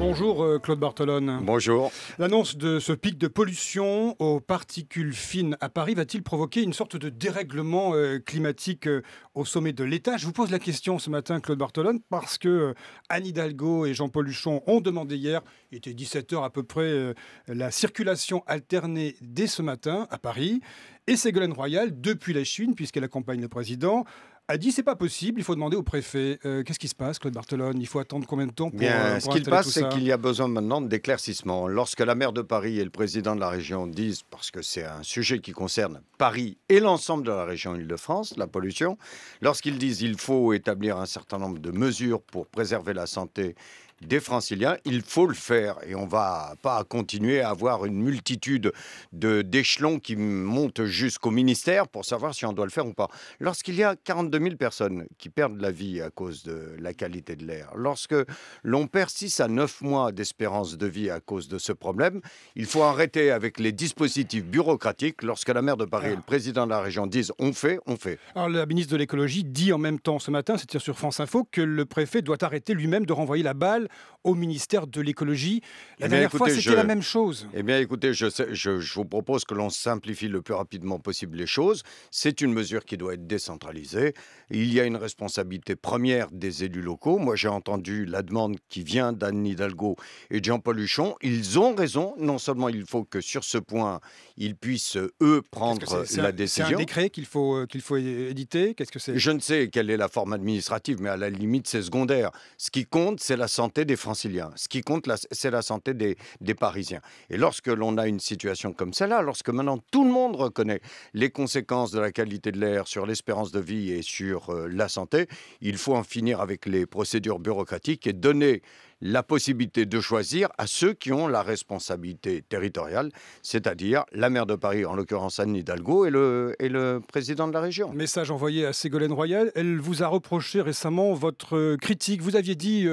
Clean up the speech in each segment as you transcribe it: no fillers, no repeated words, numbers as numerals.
Bonjour Claude Barthelone. Bonjour. L'annonce de ce pic de pollution aux particules fines à Paris va-t-il provoquer une sorte de dérèglement climatique au sommet de l'État? Je vous pose la question ce matin, Claude Barthelone, parce que Anne Hidalgo et Jean-Paul Huchon ont demandé hier, il était 17 h à peu près, la circulation alternée dès ce matin à Paris. Et Ségolène Royal, depuis la Chine, puisqu'elle accompagne le président, a dit c'est pas possible, il faut demander au préfet. Qu'est-ce qui se passe, Claude Barthelone? Il faut attendre combien de temps pour Ce qu'il passe, c'est qu'il y a... a besoin maintenant d'éclaircissement. Lorsque la maire de Paris et le président de la région disent, parce que c'est un sujet qui concerne Paris et l'ensemble de la région Île-de-France, la pollution, lorsqu'ils disent qu'il faut établir un certain nombre de mesures pour préserver la santé des Franciliens, il faut le faire. Et on ne va pas continuer à avoir une multitude d'échelons qui montent jusqu'au ministère pour savoir si on doit le faire ou pas. Lorsqu'il y a 42 000 personnes qui perdent la vie à cause de la qualité de l'air, lorsque l'on perd 6 à 9 mois d'espérance de vie à cause de ce problème, il faut arrêter avec les dispositifs bureaucratiques. Lorsque la maire de Paris et le président de la région disent on fait, on fait. Alors la ministre de l'écologie dit en même temps ce matin, c'était sur France Info, que le préfet doit arrêter lui-même de renvoyer la balle au ministère de l'écologie. La dernière fois, c'était la même chose. Eh bien, écoutez, je vous propose que l'on simplifie le plus rapidement possible les choses. C'est une mesure qui doit être décentralisée. Il y a une responsabilité première des élus locaux. Moi, j'ai entendu la demande qui vient d'Anne Hidalgo et de Jean-Paul Huchon. Ils ont raison. Non seulement il faut que sur ce point, ils puissent, eux, prendre la décision. C'est un décret qu'il faut éditer? Qu'est-ce que c'est? Je ne sais quelle est la forme administrative, mais à la limite, c'est secondaire. Ce qui compte, c'est la santé des Franciliens. Ce qui compte, c'est la santé des Parisiens. Et lorsque l'on a une situation comme celle-là, lorsque maintenant tout le monde reconnaît les conséquences de la qualité de l'air sur l'espérance de vie et sur la santé, il faut en finir avec les procédures bureaucratiques et donner la possibilité de choisir à ceux qui ont la responsabilité territoriale, c'est-à-dire la maire de Paris, en l'occurrence Anne Hidalgo, et le président de la région. Message envoyé à Ségolène Royal. Elle vous a reproché récemment votre critique. Vous aviez dit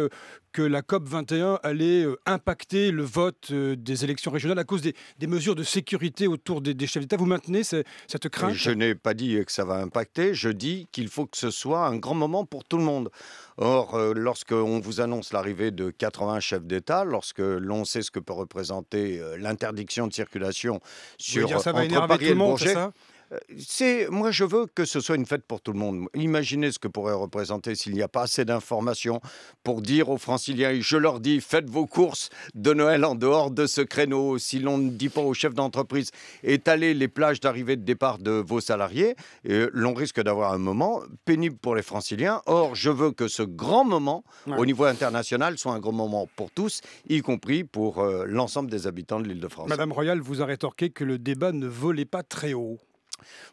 que la COP21 allait impacter le vote des élections régionales à cause des mesures de sécurité autour des chefs d'État. Vous maintenez cette crainte? Je n'ai pas dit que ça va impacter, je dis qu'il faut que ce soit un grand moment pour tout le monde. Or, lorsqu'on vous annonce l'arrivée de 80 chefs d'État, lorsque l'on sait ce que peut représenter l'interdiction de circulation entre Paris et le Bourget, moi, je veux que ce soit une fête pour tout le monde. Imaginez ce que pourrait représenter s'il n'y a pas assez d'informations pour dire aux Franciliens, et je leur dis, faites vos courses de Noël en dehors de ce créneau. Si l'on ne dit pas aux chefs d'entreprise, étalez les plages d'arrivée et de départ de vos salariés, l'on risque d'avoir un moment pénible pour les Franciliens. Or, je veux que ce grand moment, au niveau international, soit un grand moment pour tous, y compris pour l'ensemble des habitants de l'Île-de-France. Madame Royal vous a rétorqué que le débat ne volait pas très haut.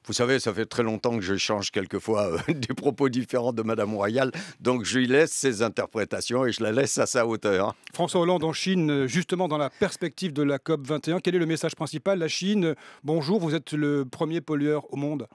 Vous savez, ça fait très longtemps que je change quelquefois des propos différents de Madame Royal, donc je lui laisse ses interprétations et je la laisse à sa hauteur. François Hollande en Chine, justement dans la perspective de la COP21, quel est le message principal? La Chine, bonjour, vous êtes le premier pollueur au monde.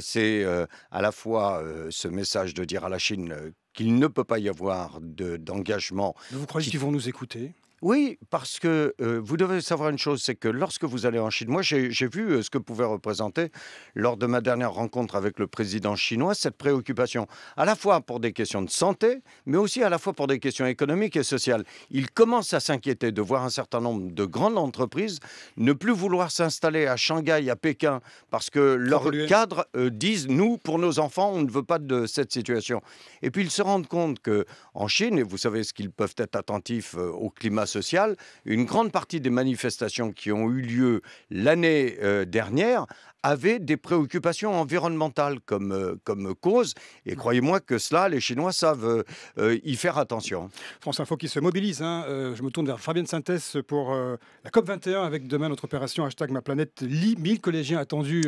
C'est à la fois ce message de dire à la Chine qu'il ne peut pas y avoir d'engagement. Vous croyez qu'ils vont nous écouter? Oui, parce que vous devez savoir une chose, c'est que lorsque vous allez en Chine, moi j'ai vu ce que pouvait représenter lors de ma dernière rencontre avec le président chinois, cette préoccupation, à la fois pour des questions de santé, mais aussi à la fois pour des questions économiques et sociales. Il commence à s'inquiéter de voir un certain nombre de grandes entreprises ne plus vouloir s'installer à Shanghai, à Pékin, parce que leurs cadres disent, nous, pour nos enfants, on ne veut pas de cette situation. Et puis ils se rendent compte qu'en Chine, et vous savez ce qu'ils peuvent être attentifs au climat social, une grande partie des manifestations qui ont eu lieu l'année dernière avaient des préoccupations environnementales comme cause. Et croyez-moi que cela, les Chinois savent y faire attention. France Info qui se mobilise. Je me tourne vers Fabienne Synthèse pour la COP21 avec demain notre opération #MaPlanète-Lit. 1000 collégiens attendus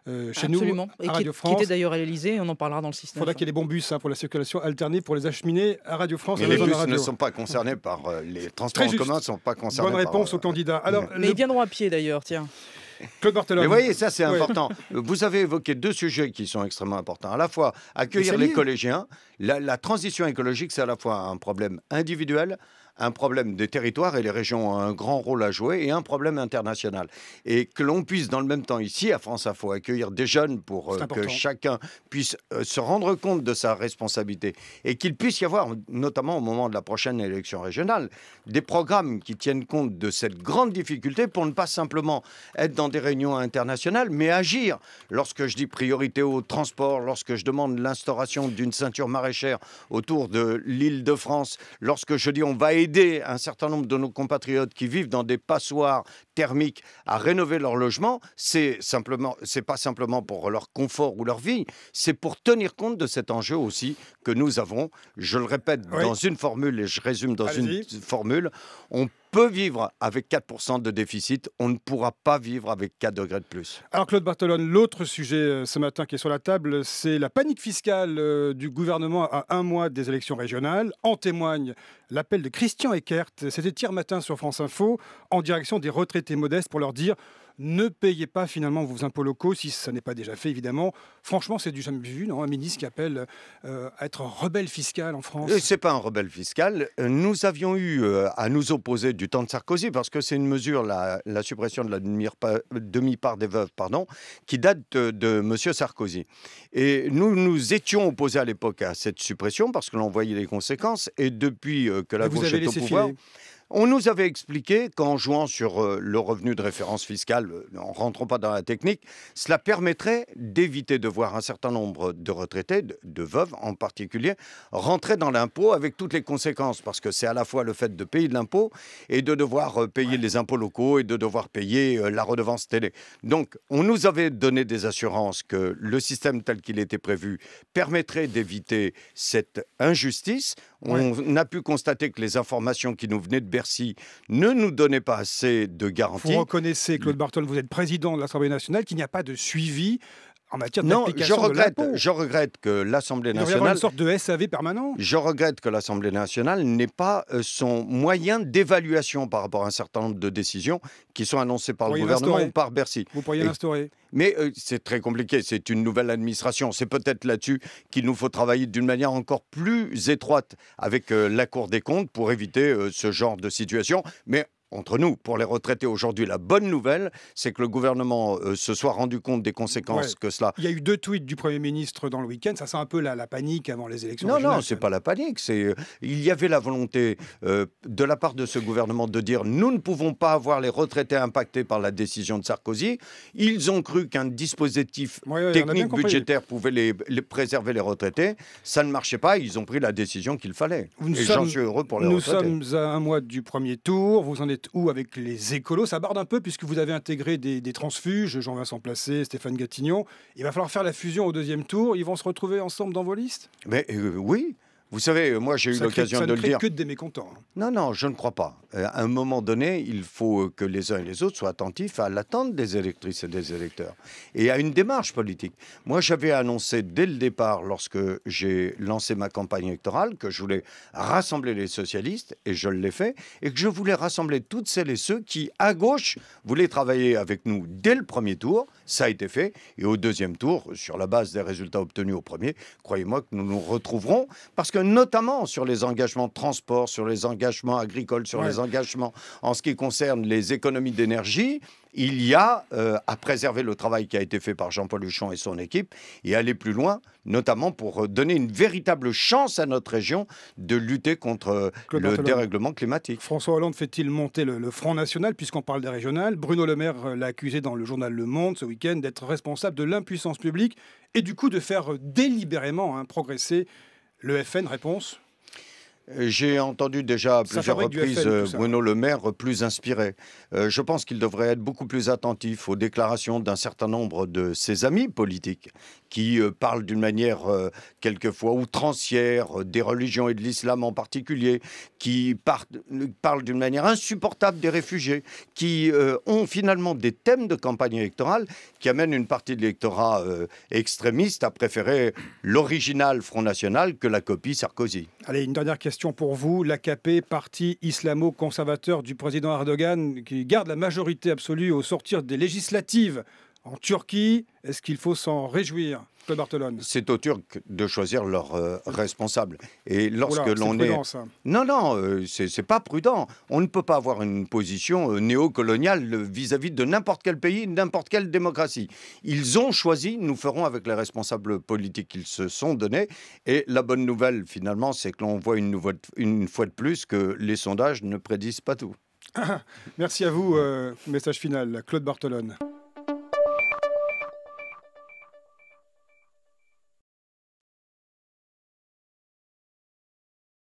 chez nous à Radio France. Qui était d'ailleurs à l'Elysée, on en parlera dans le système. Il faudra qu'il y ait des bons bus pour la circulation alternée pour les acheminer à Radio France. Mais les bus ne sont pas concernés par les transports en commun, ne sont pas concernés. Bonne réponse aux candidats. Alors, mais ils viendront à pied d'ailleurs, tiens. Claude Barthelone. Mais voyez, ça c'est important. Vous avez évoqué deux sujets qui sont extrêmement importants. À la fois accueillir les collégiens. La transition écologique, c'est à la fois un problème individuel, un problème des territoires, et les régions ont un grand rôle à jouer, et un problème international. Et que l'on puisse, dans le même temps, ici, à France Info, accueillir des jeunes pour que chacun puisse se rendre compte de sa responsabilité, et qu'il puisse y avoir, notamment au moment de la prochaine élection régionale, des programmes qui tiennent compte de cette grande difficulté pour ne pas simplement être dans des réunions internationales, mais agir. Lorsque je dis priorité au transport, lorsque je demande l'instauration d'une ceinture maraîchère autour de l'Île-de-France, lorsque je dis on va aider un certain nombre de nos compatriotes qui vivent dans des passoires thermiques à rénover leur logement, c'est pas simplement pour leur confort ou leur vie, c'est pour tenir compte de cet enjeu aussi que nous avons. Je le répète dans une formule et je résume dans une formule, on peut vivre avec 4% de déficit, on ne pourra pas vivre avec 4 degrés de plus. Alors Claude Barthelone, l'autre sujet ce matin qui est sur la table, c'est la panique fiscale du gouvernement à un mois des élections régionales. En témoigne l'appel de Christian Eckert, c'était hier matin sur France Info, en direction des retraités modestes pour leur dire ne payez pas finalement vos impôts locaux, si ça n'est pas déjà fait évidemment. Franchement, c'est du jamais vu, non? Un ministre qui appelle à être rebelle fiscal en France. Ce n'est pas un rebelle fiscal. Nous avions eu à nous opposer du temps de Sarkozy, parce que c'est une mesure, la suppression de la demi-part des veuves, qui date de M. Sarkozy. Et nous étions opposés à l'époque à cette suppression, parce que l'on voyait les conséquences. Et depuis que la gauche est au pouvoir... On nous avait expliqué qu'en jouant sur le revenu de référence fiscale, en ne rentrant pas dans la technique, cela permettrait d'éviter de voir un certain nombre de retraités, de veuves en particulier, rentrer dans l'impôt avec toutes les conséquences. Parce que c'est à la fois le fait de payer de l'impôt et de devoir payer les impôts locaux et de devoir payer la redevance télé. Donc, on nous avait donné des assurances que le système tel qu'il était prévu permettrait d'éviter cette injustice. On a pu constater que les informations qui nous venaient de Bercy ne nous donnaient pas assez de garanties. Vous reconnaissez, Claude Barthelone, vous êtes président de l'Assemblée nationale, qu'il n'y a pas de suivi en matière d'application de l'impôt. Je regrette que l'Assemblée nationale... Il devrait y avoir une sorte de SAV permanent. Je regrette que l'Assemblée nationale n'ait pas son moyen d'évaluation par rapport à un certain nombre de décisions qui sont annoncées par le gouvernement ou par Bercy. Vous pourriez l'instaurer. Mais c'est très compliqué, c'est une nouvelle administration. C'est peut-être là-dessus qu'il nous faut travailler d'une manière encore plus étroite avec la Cour des comptes pour éviter ce genre de situation. Mais entre nous, pour les retraités aujourd'hui, la bonne nouvelle, c'est que le gouvernement se soit rendu compte des conséquences que cela... Il y a eu 2 tweets du Premier ministre dans le week-end, ça sent un peu la panique avant les élections régionales. Non, c'est pas la panique. Il y avait la volonté de la part de ce gouvernement de dire nous ne pouvons pas avoir les retraités impactés par la décision de Sarkozy. Ils ont cru qu'un dispositif technique budgétaire pouvait préserver les retraités. Ça ne marchait pas, ils ont pris la décision qu'il fallait. Et j'en suis heureux pour les retraités. Nous sommes à un mois du premier tour, vous en êtes où avec les écolos? Ça barde un peu puisque vous avez intégré des transfuges, Jean-Vincent Placé, Stéphane Gatignon. Il va falloir faire la fusion au 2e tour. Ils vont se retrouver ensemble dans vos listes? Mais oui. Vous savez, moi j'ai eu l'occasion de le dire. Ça ne crée que des mécontents. Non, je ne crois pas. À un moment donné, il faut que les uns et les autres soient attentifs à l'attente des électrices et des électeurs et à une démarche politique. Moi, j'avais annoncé dès le départ, lorsque j'ai lancé ma campagne électorale, que je voulais rassembler les socialistes, et je l'ai fait, et que je voulais rassembler toutes celles et ceux qui, à gauche, voulaient travailler avec nous dès le premier tour. Ça a été fait. Et au 2e tour, sur la base des résultats obtenus au premier, croyez-moi que nous nous retrouverons, parce que notamment sur les engagements de transport, sur les engagements agricoles, sur les engagements en ce qui concerne les économies d'énergie, il y a à préserver le travail qui a été fait par Jean-Paul Huchon et son équipe et aller plus loin, notamment pour donner une véritable chance à notre région de lutter contre le dérèglement climatique. François Hollande fait-il monter le Front National, puisqu'on parle des régionales? Bruno Le Maire l'a accusé dans le journal Le Monde ce week-end d'être responsable de l'impuissance publique et du coup de faire délibérément progresser le FN. Réponse? J'ai entendu déjà à plusieurs reprises Bruno Le Maire plus inspiré. Je pense qu'il devrait être beaucoup plus attentif aux déclarations d'un certain nombre de ses amis politiques qui parlent d'une manière quelquefois outrancière des religions et de l'islam en particulier, qui parlent d'une manière insupportable des réfugiés, qui ont finalement des thèmes de campagne électorale qui amènent une partie de l'électorat extrémiste à préférer l'original Front National que la copie Sarkozy. Allez, une dernière question pour vous. L'AKP, parti islamo-conservateur du président Erdogan, qui garde la majorité absolue au sortir des législatives en Turquie. Est-ce qu'il faut s'en réjouir, Claude Barthelone? C'est aux Turcs de choisir leurs responsables. Et lorsque Oula, l'on c'est prudent, ça. Non, non, c'est pas prudent. On ne peut pas avoir une position néocoloniale vis-à-vis de n'importe quel pays, n'importe quelle démocratie. Ils ont choisi, nous ferons avec les responsables politiques qu'ils se sont donnés. Et la bonne nouvelle, finalement, c'est que l'on voit une fois de plus que les sondages ne prédisent pas tout. Merci à vous. Message final, Claude Barthelone.